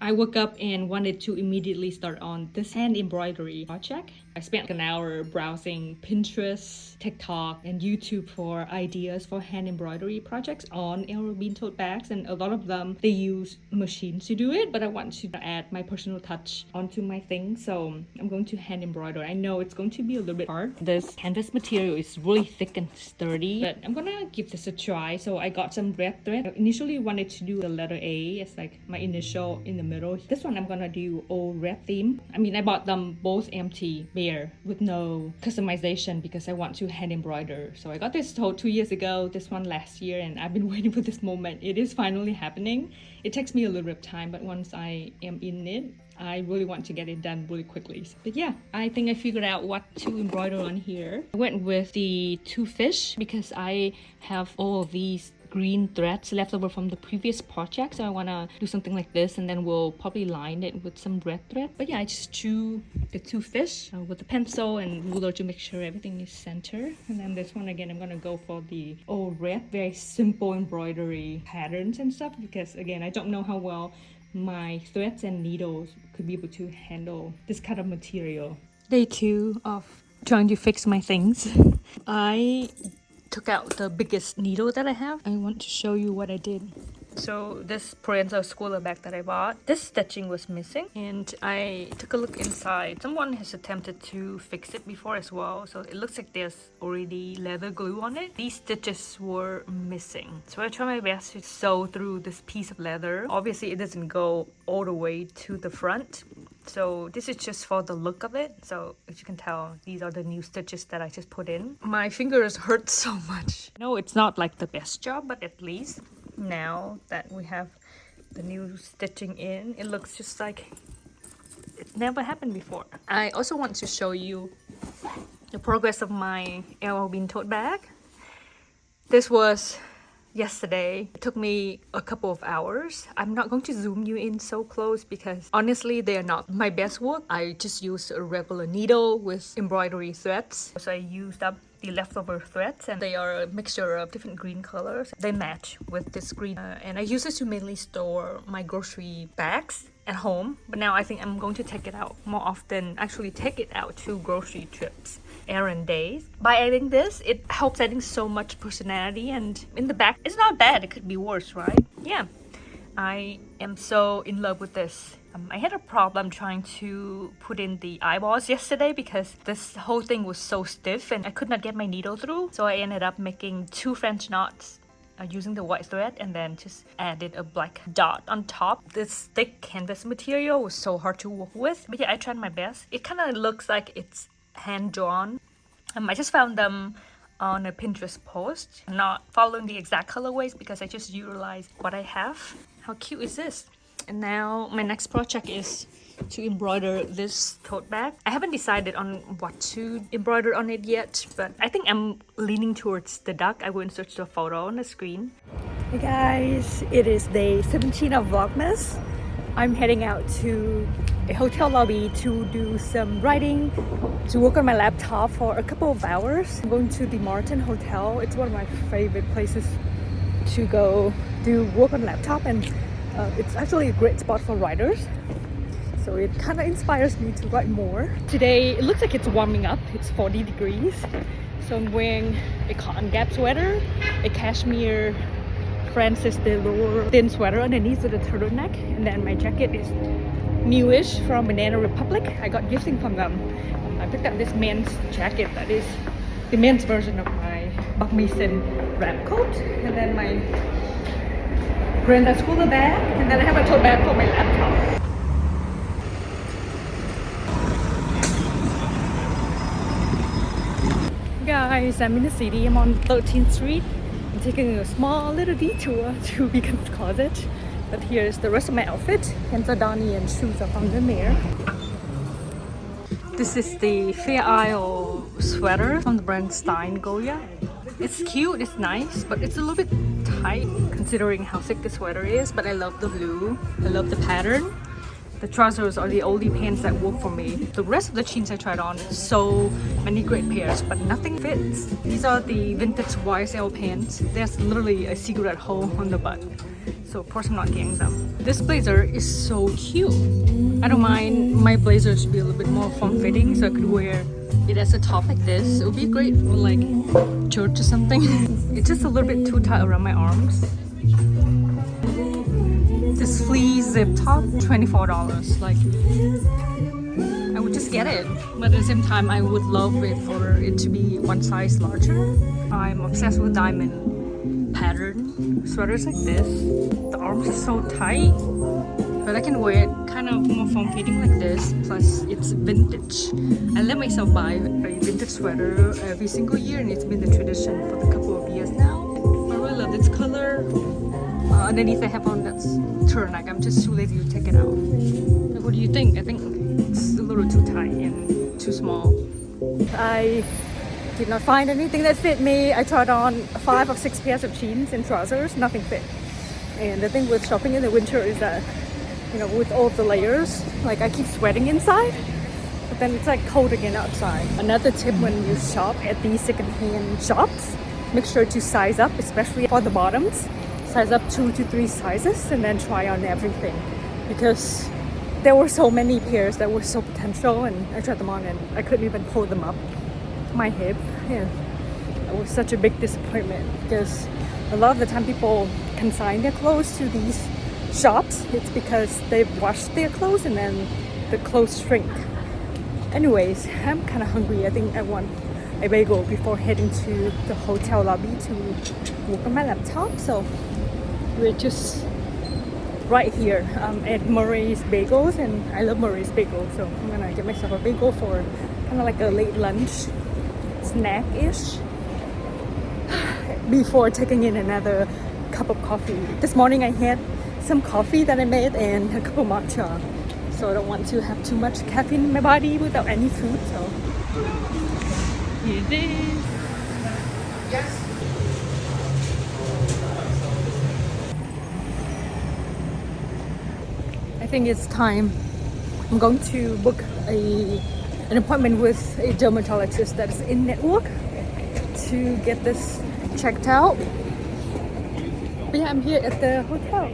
I woke up and wanted to immediately start on this hand embroidery project. I spent an hour browsing Pinterest, TikTok, and YouTube for ideas for hand embroidery projects on Adobe tote bags, and a lot of them they use machines to do it, but I want to add my personal touch onto my thing, so I'm going to hand embroider. I know it's going to be a little bit hard. This canvas material is really thick and sturdy, but I'm gonna give this a try. So I got some red thread. I initially wanted to do the letter A as like my initial in the middle. This one I'm gonna do all red theme. I mean, I bought them both empty, bare, with no customization because I want to hand embroider. So I got this tote 2 years ago, this one last year, and I've been waiting for this moment. It is finally happening. It takes me a little bit of time, but once I am in it, I really want to get it done really quickly. But yeah, I think I figured out what to embroider on here. I went with the 2 fish because I have all of these green threads left over from the previous project, so I want to do something like this, and then we'll probably line it with some red thread. But yeah, I just drew the 2 fish with a pencil and ruler to make sure everything is centered. And then this one again, I'm gonna go for the all red, very simple embroidery patterns and stuff, because again, I don't know how well my threads and needles could be able to handle this kind of material. Day 2 of trying to fix my things. I took out the biggest needle that I have. I want to show you what I did. So this Provenzal schooler bag that I bought, this stitching was missing, and I took a look inside. Someone has attempted to fix it before as well, so it looks like there's already leather glue on it. These stitches were missing, so I tried my best to sew through this piece of leather. Obviously it doesn't go all the way to the front, so this is just for the look of it. So as you can tell, these are the new stitches that I just put in. My fingers hurt so much. No, it's not like the best job, but at least now that we have the new stitching in, it looks just like it never happened before. I also want to show you the progress of my Adobe tote bag. This was yesterday. It took me a couple of hours. I'm not going to zoom you in so close because honestly they are not my best work. I just used a regular needle with embroidery threads. So I used up the leftover threads, and they are a mixture of different green colors. They match with this green, and I use this to mainly store my grocery bags at home, but now I think I'm going to take it out more often. Actually take it out to grocery trips, errand days. By adding this, it helps adding so much personality, and in the back it's not bad. It could be worse, right? Yeah, I am so in love with this. I had a problem trying to put in the eyeballs yesterday because this whole thing was so stiff and I could not get my needle through. So I ended up making 2 French knots using the white thread, and then just added a black dot on top. This thick canvas material was so hard to work with, but yeah, I tried my best. It kind of looks like it's hand drawn. I just found them on a Pinterest post. I'm not following the exact colorways because I just utilized what I have. How cute is this? And now my next project is to embroider this tote bag. I haven't decided on what to embroider on it yet, but I think I'm leaning towards the duck. I will insert the photo on the screen. Hey guys, it is day 17 of Vlogmas. I'm heading out to a hotel lobby to do some writing, to work on my laptop for a couple of hours. I'm going to the Marlton hotel. It's one of my favorite places to go do work on laptop, and it's actually a great spot for writers. So it kind of inspires me to write more. Today, it looks like it's warming up. It's 40 degrees. So I'm wearing a cotton gap sweater, a cashmere Francis Delore thin sweater underneath with a turtleneck, and then my jacket is newish from Banana Republic. I got gifting from them. I picked up this men's jacket that is the men's version of my Buck Mason wrap coat, and then my Brenda schooler bag, and then I have a tote bag for my laptop. Guys, I'm in the city. I'm on 13th Street. I'm taking a small little detour to Beacon's Closet. But here's the rest of my outfit. Donnie and shoes are found in there. This is the Fair Isle sweater from the brand Stein Goya. It's cute, it's nice, but it's a little bit tight considering how thick the sweater is. But I love the blue. I love the pattern. The trousers are the only pants that work for me. The rest of the jeans I tried on, so many great pairs, but nothing fits. These are the vintage YSL pants. There's literally a cigarette hole on the butt. So of course I'm not getting them. This blazer is so cute. I don't mind my blazers to be a little bit more form-fitting, so I could wear it as a top like this. It would be great for like church or something. It's just a little bit too tight around my arms. This fleece zip top, $24. Like, I would just get it. But at the same time, I would love it for it to be one size larger. I'm obsessed with diamond pattern sweaters like this. The arms are so tight, but I can wear it kind of more form-fitting like this. Plus, it's vintage. I let myself buy a vintage sweater every single year, and it's been the tradition for a couple of years now. I really love this color. Underneath I have on that's turtleneck. I'm just too lazy to take it out. Like, what do you think? I think it's a little too tight and too small. I did not find anything that fit me. I tried on 5 or 6 pairs of jeans and trousers, nothing fit. And the thing with shopping in the winter is that, you know, with all the layers, like I keep sweating inside, but then it's like cold again outside. Another tip when you shop at these secondhand shops, make sure to size up, especially for the bottoms. Size up 2 to 3 sizes and then try on everything, because there were so many pairs that were so potential, and I tried them on and I couldn't even pull them up my hip. Yeah, it was such a big disappointment, because a lot of the time people consign their clothes to these shops. It's because they've washed their clothes and then the clothes shrink. Anyways, I'm kind of hungry. I think I want a bagel before heading to the hotel lobby to work on my laptop. So we're just right here at Murray's Bagels, and I love Murray's Bagels, so I'm gonna get myself a bagel for kind of like a late lunch snack-ish before taking in another cup of coffee. This morning I had some coffee that I made and a cup of matcha, so I don't want to have too much caffeine in my body without any food. So here it is. Yes. I think it's time. I'm going to book an appointment with a dermatologist that is in network to get this checked out. But yeah, I'm here at the hotel.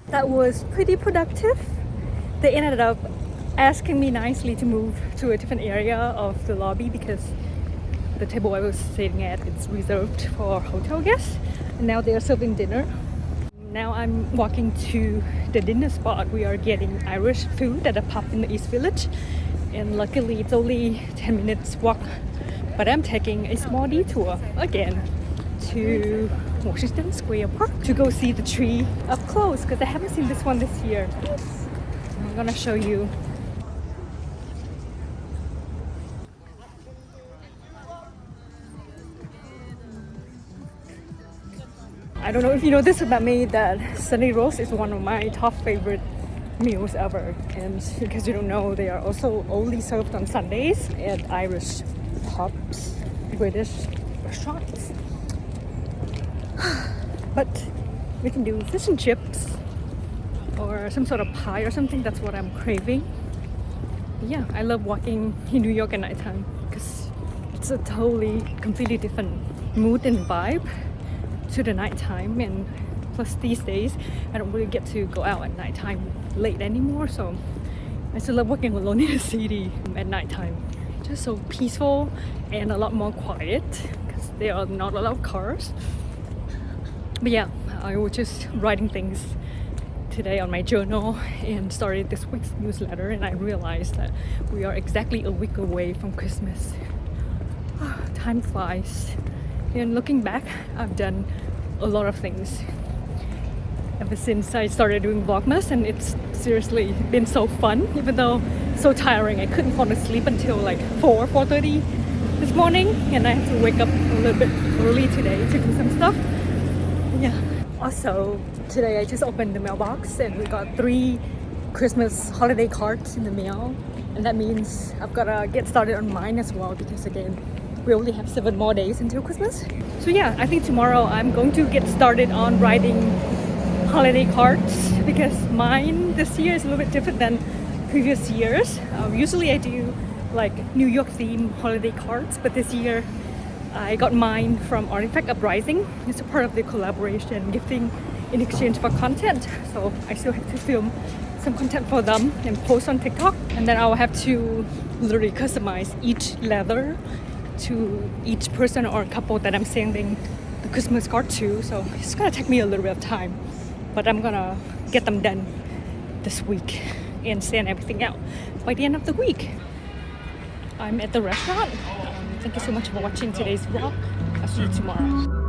That was pretty productive. They ended up asking me nicely to move to a different area of the lobby because the table I was sitting at is reserved for hotel guests, and now they are serving dinner. Now I'm walking to the dinner spot. We are getting Irish food at a pub in the East Village, and luckily it's only 10 minutes walk, but I'm taking a small detour again to Washington Square Park to go see the tree up close, because I haven't seen this one this year. I'm gonna show you. I don't know if you know this about me, that Sunday roast is one of my top favorite meals ever, and because you don't know, they are also only served on Sundays at Irish pubs, British restaurants. But we can do fish and chips or some sort of pie or something. That's what I'm craving. Yeah, I love walking in New York at nighttime because it's a totally completely different mood and vibe to the nighttime. And plus these days I don't really get to go out at nighttime late anymore, so I still love walking alone in the city at nighttime. Just so peaceful and a lot more quiet because there are not a lot of cars. But yeah, I was just writing things today on my journal and started this week's newsletter, and I realized that we are exactly a week away from Christmas. Time flies. And looking back, I've done a lot of things ever since I started doing Vlogmas, and it's seriously been so fun, even though so tiring. I couldn't fall asleep until like 4:30 this morning, and I had to wake up a little bit early today to do some stuff. Yeah. Also, today I just opened the mailbox and we got 3 Christmas holiday cards in the mail, and that means I've gotta get started on mine as well, because again, we only have 7 more days until Christmas. So yeah, I think tomorrow I'm going to get started on writing holiday cards because mine this year is a little bit different than previous years. Usually I do like New York themed holiday cards, but this year I got mine from Artifact Uprising. It's a part of the collaboration gifting in exchange for content. So I still have to film some content for them and post on TikTok. And then I'll have to literally customize each leather to each person or couple that I'm sending the Christmas card to. So it's gonna take me a little bit of time, but I'm gonna get them done this week and send everything out by the end of the week. I'm at the restaurant. Thank you so much for watching today's vlog. I'll see you tomorrow.